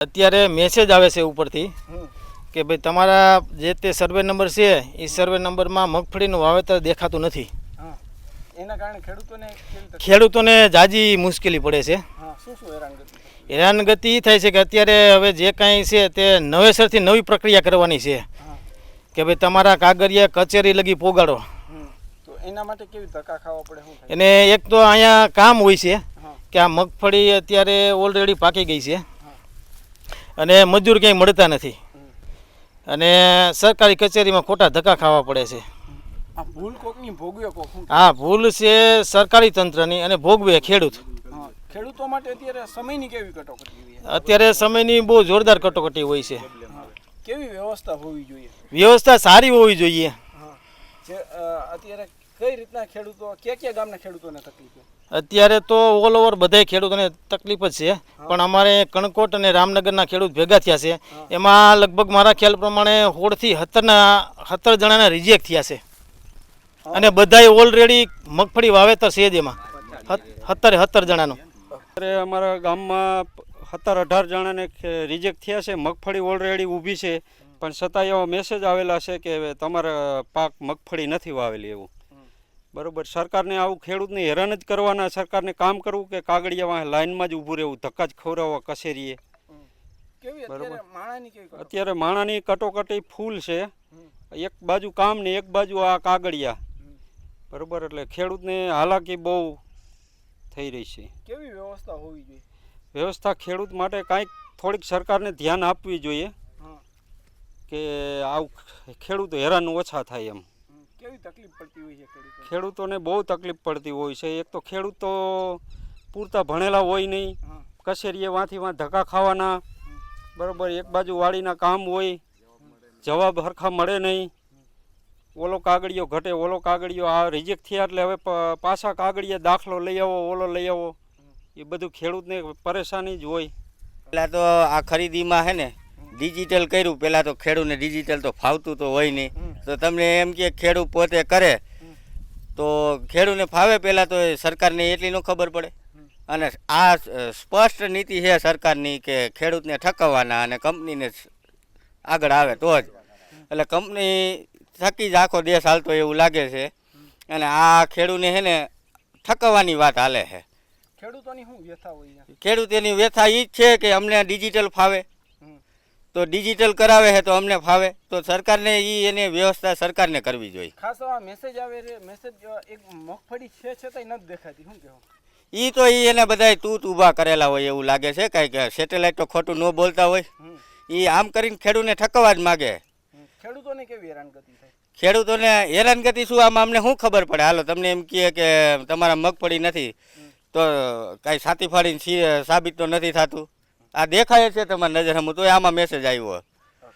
અત્યારે મેસેજ આવે છે ઉપરથી કે ભાઈ તમારા જે તે સર્વે નંબર છે એ સર્વે નંબરમાં મગફળીનું વાવેતર દેખાતું નથી. એના કારણે ખેડૂતોને જાજી મુશ્કેલી પડે છે. હેરાનગતિ એ થાય છે કે અત્યારે હવે જે કાંઈ છે તે નવેસરથી નવી પ્રક્રિયા કરવાની છે કે ભાઈ તમારા કાગળિયા કચેરી લગી પોગાડો. તો એના માટે કેવી ધક્કા ખાવા પડે? એને એક તો અહીંયા કામ હોય છે કે આ મગફળી અત્યારે ઓલરેડી પાકી ગઈ છે અને મજૂર ક્યાંય મળતા નથી અને સરકારી કચેરીમાં ખોટા ધક્કા ખાવા પડે છે. હા, ભૂલ છે સરકારી તંત્રની અને ભોગવે ખેડૂત. ખેડૂતો માટે અત્યારે સમયની કેવી કટોકટી? અત્યારે સમયની બહુ જોરદાર કટોકટી હોય છે. કેવી વ્યવસ્થા હોવી જોઈએ? વ્યવસ્થા સારી હોવી જોઈએ. અત્યારે કઈ રીતના ખેડૂતો કયા ગામના ખેડૂતોને તકલીફ છે? અત્યારે તો ઓલ ઓવર બધા ખેડૂતોને તકલીફ જ છે, પણ અમારે કણકોટ અને રામનગરના ખેડૂત ભેગા થયા છે. એમાં લગભગ મારા ખ્યાલ પ્રમાણે 16 થી 17 જણાના રિજેક્ટ થયા છે અને બધાએ ઓલરેડી મગફળી વાવેતર છે જ એમાં 17 જણાનું. અત્યારે અમારા ગામમાં 17-18 જણાને રિજેક્ટ થયા છે. મગફળી ઓલરેડી ઊભી છે, પણ છતાં એવા મેસેજ આવેલા છે કે તમારા પાક મગફળી નથી વાવેલી એવું. બરાબર, સરકારને આવું ખેડૂતને હેરાન જ કરવાના, સરકારને કામ કરવું કે કાગળિયા લાઇનમાં જ ઊભું રહેવું, ધક્કા જ ખવડાવવા કચેરીએ. બરાબર, અત્યારે માણાની કટોકટી ફૂલ છે. એક બાજુ કામ ને એક બાજુ આ કાગળિયા. બરાબર, એટલે ખેડૂતને હાલાકી બહુ થઈ રહી છે. કેવી વ્યવસ્થા હોવી જોઈએ? વ્યવસ્થા ખેડૂત માટે કાંઈક થોડીક સરકારને ધ્યાન આપવી જોઈએ કે આવું ખેડૂતો હેરાન ઓછા થાય એમ. કેવી તકલીફ પડતી હોય છે ખેડૂતોને? બહુ તકલીફ પડતી હોય છે. એક તો ખેડૂતો પૂરતા ભણેલા હોય નહીં, કચેરીએ વાંથી ધક્કા ખાવાના. બરાબર, એક બાજુ વાડીના કામ હોય, જવાબ હરખા મળે નહીં. ઓલો કાગળિયો ઘટે, ઓલો કાગળિયો આ રિજેક્ટ થયા એટલે હવે પાછા કાગળિયા દાખલો લઈ આવો, ઓલો લઈ આવો, એ બધું ખેડૂતને પરેશાની જ હોય. પહેલાં તો આ ખરીદીમાં છે ને ડિજિટલ કર્યું. પહેલાં તો ખેડૂતને ડિજિટલ તો ફાવતું તો હોય નહીં, તો તમને એમ કે ખેડૂત પોતે કરે તો ખેડૂતને ફાવે. પહેલાં તો સરકારને એટલી ન ખબર પડે. અને આ સ્પષ્ટ નીતિ છે સરકારની કે ખેડૂતને ઠકવવાના અને કંપનીને આગળ આવે તો જ. એટલે કંપની થકી જ આખો દેશ હાલતો એવું લાગે છે અને આ ખેડૂતને છે ને ઠકવવાની વાત હાલે છે. ખેડૂતોની શું વ્યથા હોય? ખેડૂતોની વ્યથા એ જ છે કે અમને ડિજિટલ ફાવે તો ડિજિટલ કરાવે છે તો અમને ફાવે. તો સરકારને એની વ્યવસ્થા સરકારને કરવી જોઈએ. ખાસ આ મેસેજ આવે છે, મેસેજ એક મગફળી છે છતાંય નથી દેખાતી, શું કહેવું? એ તો એને બધા તૂત ઊભા કરેલા હોય એવું લાગે છે. કાંઈક સેટેલાઇટ તો ખોટું ન બોલતા હોય. એ આમ કરીને ખેડૂતને ઠકવા જ માગે. ખેડૂતોને કેવી હેરાનગતિ થાય? ખેડૂતોને હેરાનગતિ શું, આમાં અમને શું ખબર પડે? હાલો તમને એમ કહે કે તમારા મગફળી નથી તો કાંઈ સાતી ફાડીને સાબિત તો નથી થતું. આ દેખાય છે તમારી નજર હમું, તો આમાં મેસેજ આવ્યો.